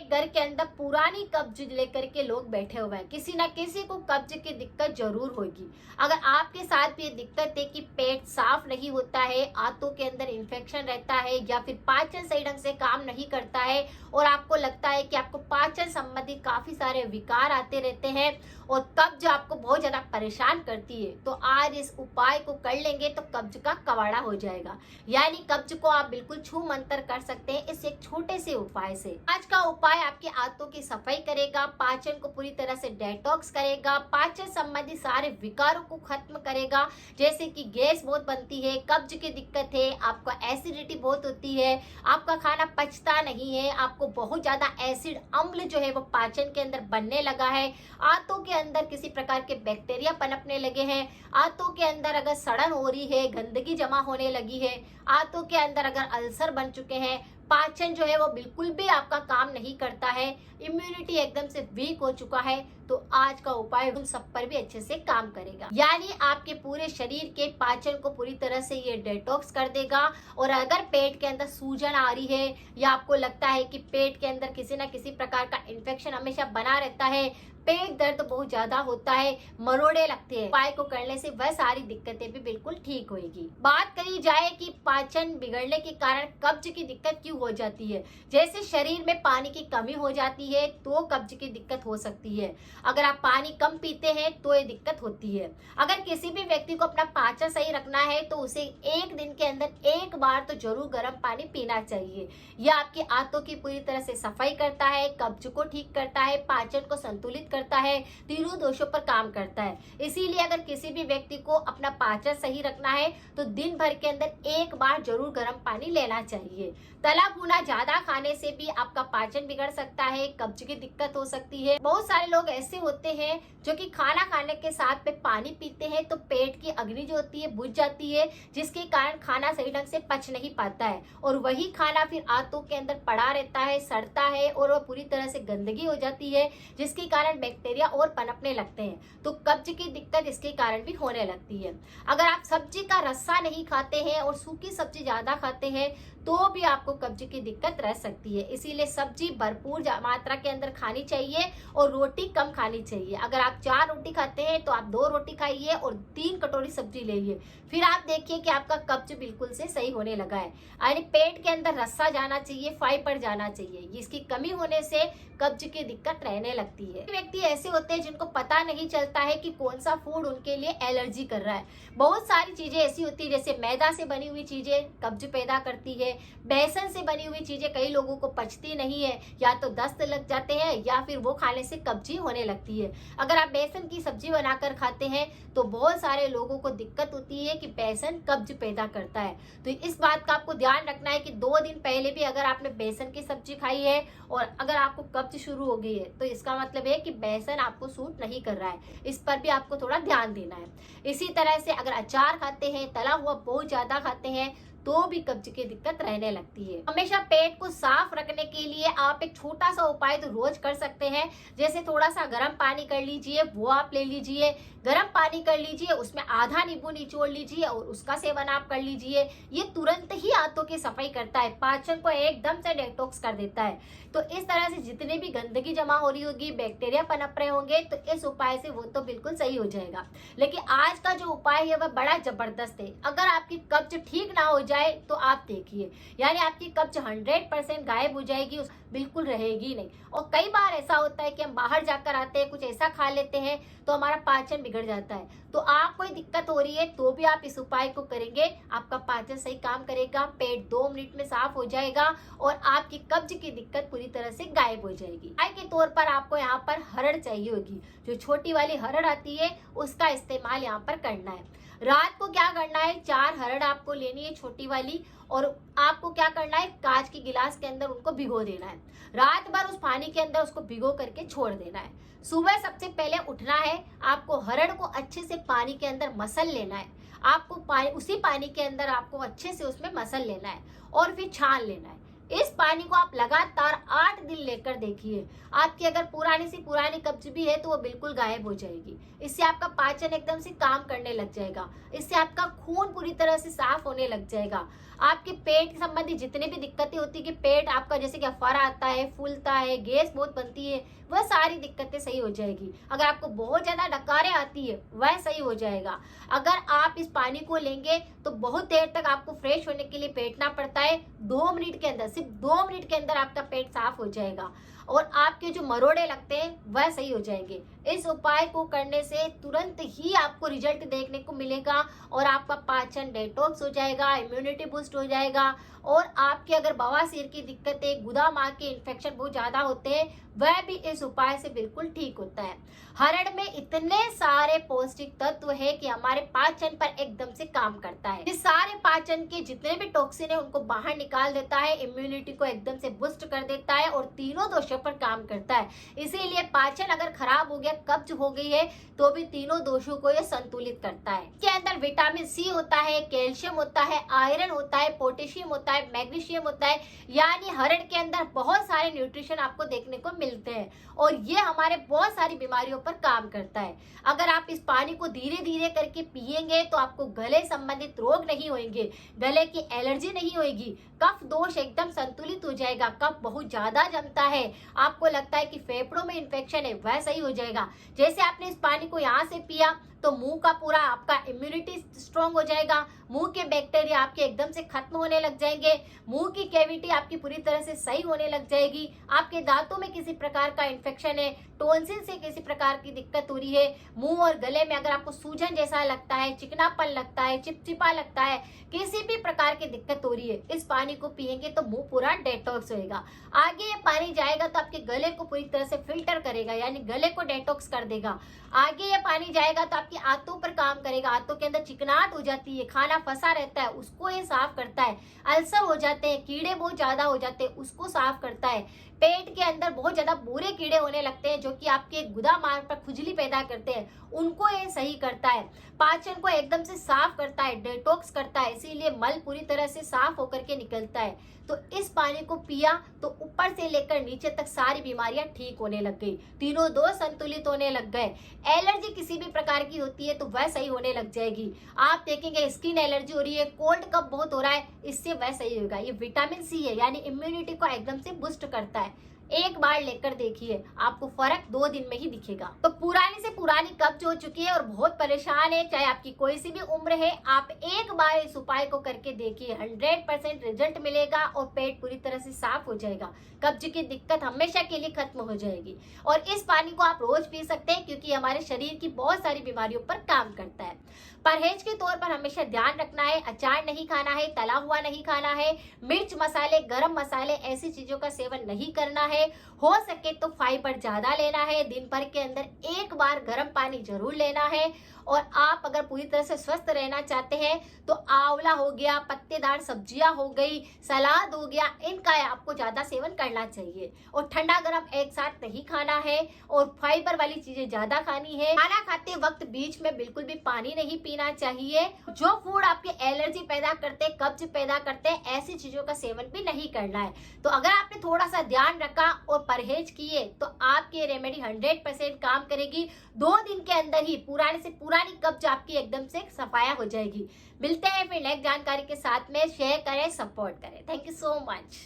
एक घर के अंदर पुरानी कब्ज लेकर के लोग बैठे हुए हैं, किसी ना किसी को कब्ज की दिक्कत जरूर होगी। अगर आपके साथ भी ये दिक्कत है कि पेट साफ नहीं होता है, आंतों के अंदर इन्फेक्शन रहता है या फिर पाचन सही ढंग से काम नहीं करता है और आपको लगता है कि आपको पाचन संबंधी काफी सारे विकार आते रहते हैं और कब्ज आपको बहुत ज्यादा परेशान करती है, तो आज इस उपाय को कर लेंगे तो कब्ज का कवाड़ा हो जाएगा। यानी कब्ज को आप बिल्कुल छू मंतर कर सकते हैं इस एक छोटे से उपाय से। आज का उपाय आपके आंतों की सफाई करेगा, पाचन को पूरी तरह से डेटॉक्स करेगा, पाचन संबंधी सारे विकारों को खत्म करेगा, जैसे कि गैस बहुत बनती है, कब्ज की दिक्कत है, आपको एसिडिटी बहुत होती है, आपका खाना पचता नहीं है, आपको बहुत ज्यादा एसिड अम्ल जो है वो पाचन के अंदर बनने लगा है, आंतों के अंदर किसी प्रकार के बैक्टीरिया पनपने लगे हैं, आंतों के अंदर अगर सड़न हो रही है, गंदगी जमा होने लगी है, आंतों के अंदर अगर अल्सर बन चुके हैं, पाचन जो है वो बिल्कुल भी आपका काम नहीं करता है, इम्यूनिटी एकदम से वीक हो चुका है, तो आज का उपाय उन सब पर भी अच्छे से काम करेगा। यानी आपके पूरे शरीर के पाचन को पूरी तरह से ये डिटॉक्स कर देगा। और अगर पेट के अंदर सूजन आ रही है या आपको लगता है कि पेट के अंदर किसी ना किसी प्रकार का इन्फेक्शन हमेशा बना रहता है, पेट दर्द बहुत ज्यादा होता है, मरोड़े लगते हैं, उपाय को करने से वह सारी दिक्कतें भी बिल्कुल ठीक होगी। बात करी जाए कि पाचन बिगड़ने के कारण कब्ज की दिक्कत क्यों हो जाती है, जैसे शरीर में पानी की कमी हो जाती है तो कब्ज की दिक्कत हो सकती है। अगर आप पानी कम पीते हैं तो ये दिक्कत होती है। अगर किसी भी व्यक्ति को अपना पाचन सही रखना है तो उसे एक दिन के अंदर एक बार तो जरूर गर्म पानी पीना चाहिए। यह आपकी आंतों की पूरी तरह से सफाई करता है, कब्ज को ठीक करता है, पाचन को संतुलित करता है, तीनों दोषों पर काम करता है। इसीलिए अगर किसी भी व्यक्ति को अपना पाचन सही रखना है तो दिन भर के अंदर एक बार जरूर गर्म पानी लेना चाहिए। तला भुना ज्यादा खाने से भी आपका पाचन बिगड़ सकता है, कब्ज की दिक्कत हो सकती है। बहुत सारे लोग ऐसे होते हैं जो कि खाना खाने के साथ में पानी पीते हैं तो पेट की अग्नि जो होती है बुझ जाती है, जिसके कारण खाना सही ढंग से पच नहीं पाता है और वही खाना फिर आंतों के अंदर पड़ा रहता है, सड़ता है और वह पूरी तरह से गंदगी हो जाती है, जिसके कारण बैक्टीरिया और पनपने लगते हैं, तो कब्ज की दिक्कत इसके कारण भी होने लगती है। अगर आप सब्जी का रस्सा नहीं खाते हैं और सूखी सब्जी ज्यादा खाते हैं तो भी आपको कब्ज की दिक्कत रह सकती है। इसीलिए सब्जी भरपूर मात्रा के अंदर खानी चाहिए और रोटी कम खानी चाहिए। अगर आप 4 रोटी खाते हैं तो आप 2 रोटी खाइए और 3 कटोरी सब्जी लीजिए, फिर आप देखिए कि आपका कब्ज बिल्कुल से सही होने लगा है। यानी पेट के अंदर रस्सा जाना चाहिए, फाइबर जाना चाहिए, इसकी कमी होने से कब्ज की दिक्कत रहने लगती है। व्यक्ति ऐसे होते हैं जिनको पता नहीं चलता है कि कौन सा फूड उनके लिए एलर्जी कर रहा है। बहुत सारी चीजें ऐसी होती है, जैसे मैदा से बनी हुई चीजें कब्ज पैदा करती है, बेसन से बनी हुई चीजें कई लोगों को पचती नहीं है, या तो दस्त लग जाते हैं या फिर वो खाने से कब्जी होने लगती है। अगर आप बेसन की सब्जी बनाकर खाते हैं तो बहुत सारे लोगों को दिक्कत होती है कि बेसन कब्ज पैदा करता है। तो इस बात का आपको ध्यान रखना है कि 2 दिन पहले भी अगर आपने बेसन की सब्जी खाई है और अगर आपको कब्ज शुरू हो गई है तो इसका मतलब है कि बेसन आपको सूट नहीं कर रहा है, इस पर भी आपको थोड़ा ध्यान देना है। इसी तरह से अगर अचार खाते हैं, तला हुआ बहुत ज्यादा खाते हैं तो भी कब्ज की दिक्कत रहने लगती है। हमेशा पेट को साफ रखने के लिए आप एक छोटा सा उपाय तो रोज कर सकते हैं, जैसे थोड़ा सा गर्म पानी कर लीजिए, वो आप ले लीजिए, गर्म पानी कर लीजिए, उसमें आधा नींबू निचोड़ लीजिए और उसका सेवन आप कर लीजिए। ये तुरंत ही आंतों की सफाई करता है, पाचन को एकदम से डिटॉक्स कर देता है। तो इस तरह से जितने भी गंदगी जमा हो रही होगी, बैक्टीरिया पनप रहे होंगे, तो इस उपाय से वो तो बिल्कुल सही हो जाएगा। लेकिन आज का जो उपाय है वह बड़ा जबरदस्त है। अगर आपकी कब्ज ठीक ना हो जाए तो आप देखिए, यानी आपकी कब्ज 100% गायब हो जाएगी, बिल्कुल रहेगी नहीं। और कई बार ऐसा होता है कि हम बाहर जाकर आते हैं, कुछ ऐसा खा लेते हैं तो हमारा पाचन बिगड़ जाता है। तो आप कोई दिक्कत हो रही है तो भी आप इस उपाय को करेंगे, आपका पाचन सही काम करेगा, पेट 2 मिनट में साफ हो जाएगा और आपकी कब्ज की दिक्कत पूरी तरह से गायब हो जाएगी। उपाय के तौर पर आपको यहाँ पर हरड़ चाहिए होगी, जो छोटी वाली हरड़ आती है उसका इस्तेमाल यहाँ पर करना है। रात को क्या करना है, 4 हरड़ आपको लेनी है छोटी वाली, और आपको क्या करना है, कांच के गिलास के अंदर उनको भिगो देना है। रात भर उस पानी के अंदर उसको भिगो करके छोड़ देना है। सुबह सबसे पहले उठना है, आपको हरड़ को अच्छे से पानी के अंदर मसल लेना है। आपको उसी पानी के अंदर आपको अच्छे से उसमें मसल लेना है और फिर छान लेना है। इस पानी को आप लगातार 8 दिन लेकर देखिए, आपकी अगर पुरानी से पुरानी कब्ज भी है तो वो बिल्कुल गायब हो जाएगी। इससे आपका पाचन एकदम से काम करने लग जाएगा, इससे आपका खून पूरी तरह से साफ होने लग जाएगा। आपके पेट संबंधी जितने भी दिक्कतें होती है कि पेट आपका जैसे कि अफरा आता है, फूलता है, गैस बहुत बनती है, वह सारी दिक्कतें सही हो जाएगी। अगर आपको बहुत ज्यादा डकारें आती है वह सही हो जाएगा। अगर आप इस पानी को लेंगे तो बहुत देर तक आपको फ्रेश होने के लिए बैठना पड़ता है। 2 मिनट के अंदर, सिर्फ 2 मिनट के अंदर आपका पेट साफ हो जाएगा और आपके जो मरोड़े लगते हैं वह सही हो जाएंगे। इस उपाय को करने से तुरंत ही आपको रिजल्ट देखने को मिलेगा और आपका पाचन डेटॉक्स हो जाएगा, इम्यूनिटी बूस्ट हो जाएगा। और आपके अगर बवासीर की दिक्कतें, गुदा मार्ग के इन्फेक्शन बहुत ज्यादा होते हैं, वह भी इस उपाय से बिल्कुल ठीक होता है। हरड़ में इतने सारे पौष्टिक तत्व है कि हमारे पाचन पर एकदम से काम करता है। इस सारे पाचन के जितने भी टॉक्सिन है उनको बाहर निकाल देता है, इम्यूनिटी को एकदम से बूस्ट कर देता है और तीनों दोषों पर काम करता है। इसीलिए पाचन अगर खराब हो गया, कब्ज हो गई है, तो भी तीनों दोषों को ये संतुलित करता है। इसके अंदर विटामिन सी होता है, कैल्शियम होता है, आयरन होता है, पोटेशियम होता है, मैग्नीशियम होता है, यानी हरड़ के अंदर बहुत सारे न्यूट्रिशन आपको देखने को मिलते हैं और ये हमारे बहुत सारी बीमारियों पर काम करता है। अगर आप इस पानी को धीरे धीरे करके पिएंगे तो आपको गले संबंधित रोग नहीं होंगे, गले की एलर्जी नहीं होगी, कफ दोष एकदम संतुलित हो जाएगा। कफ बहुत ज्यादा जमता है, आपको लगता है कि फेफड़ों में इन्फेक्शन है, वह सही हो जाएगा। जैसे आपने इस पानी को यहाँ से पिया तो मुंह का पूरा आपका इम्यूनिटी स्ट्रांग हो जाएगा, मुंह के बैक्टीरिया आपके एकदम से खत्म होने लग जाएंगे, मुंह की कैविटी आपकी पूरी तरह से सही होने लग जाएगी। आपके दांतों में किसी प्रकार का इन्फेक्शन है, टॉन्सिल से किसी प्रकार की दिक्कत हो रही है, मुंह और गले में अगर आपको सूजन जैसा लगता है, चिकनापन लगता है, चिपचिपा लगता है, किसी भी प्रकार की दिक्कत हो रही है, इस पानी को पिएंगे तो मुंह पूरा डेटॉक्स होएगा। आगे ये पानी जाएगा तो आपके गले को पूरी तरह से फिल्टर करेगा, यानी गले को डेटॉक्स कर देगा। आगे ये पानी जाएगा तो आपकी आंतों पर काम करेगा, आंतों के अंदर चिकनाहट हो जाती है, खाना फंसा रहता है, उसको ये साफ करता है। अल्सर हो जाते हैं, कीड़े बहुत ज्यादा हो जाते हैं, उसको साफ करता है। पेट के अंदर बहुत ज्यादा बुरे कीड़े होने लगते हैं जो कि आपके गुदा मार्ग पर खुजली पैदा करते हैं, उनको ये सही करता है। पाचन को एकदम से साफ करता है, डिटॉक्स करता है, इसीलिए मल पूरी तरह से साफ होकर के निकलता है। तो इस पानी को पिया तो ऊपर से लेकर नीचे तक सारी बीमारियां ठीक होने लग गई, तीनों दोष संतुलित होने लग गए। एलर्जी किसी भी प्रकार की होती है तो वह सही होने लग जाएगी। आप देखेंगे स्किन एलर्जी हो रही है, कोल्ड कफ बहुत हो रहा है, इससे वह सही होगा। ये विटामिन सी है, यानी इम्यूनिटी को एकदम से बूस्ट करता है। एक बार लेकर देखिए, आपको फर्क 2 दिन में ही दिखेगा। तो पुरानी से पुरानी कब्ज हो चुकी है और बहुत परेशान है, चाहे आपकी कोई सी भी उम्र है, आप एक बार इस उपाय को करके देखिए, 100% रिजल्ट मिलेगा और पेट पूरी तरह से साफ हो जाएगा। कब्ज की दिक्कत हमेशा के लिए खत्म हो जाएगी। और इस पानी को आप रोज पी सकते हैं क्योंकि हमारे शरीर की बहुत सारी बीमारियों पर काम करता है। परहेज के तौर पर हमेशा ध्यान रखना है, अचार नहीं खाना है, तला हुआ नहीं खाना है, मिर्च मसाले, गरम मसाले, ऐसी चीजों का सेवन नहीं करना है। हो सके तो फाइबर ज्यादा लेना है, दिन भर के अंदर एक बार गर्म पानी जरूर लेना है। और आप अगर पूरी तरह से स्वस्थ रहना चाहते हैं तो आंवला हो गया, पत्तेदार सब्जियां हो गई, सलाद हो गया, इनका आपको ज्यादा सेवन करना चाहिए। और ठंडा गर्म एक साथ नहीं खाना है और फाइबर वाली चीजें ज्यादा खानी है। खाना खाते वक्त बीच में बिल्कुल भी पानी नहीं पीना चाहिए। जो फूड आपके एलर्जी पैदा करते, कब्ज पैदा करते हैं, ऐसी चीजों का सेवन भी नहीं करना है। तो अगर आपने थोड़ा सा ध्यान रखा और परहेज किए तो आपकी रेमेडी 100% काम करेगी। 2 दिन के अंदर ही पुराने से पुरानी कब्ज आपकी एकदम से सफाया हो जाएगी। मिलते हैं फिर नेक्स्ट जानकारी के साथ में, शेयर करें, सपोर्ट करें। Thank you so much.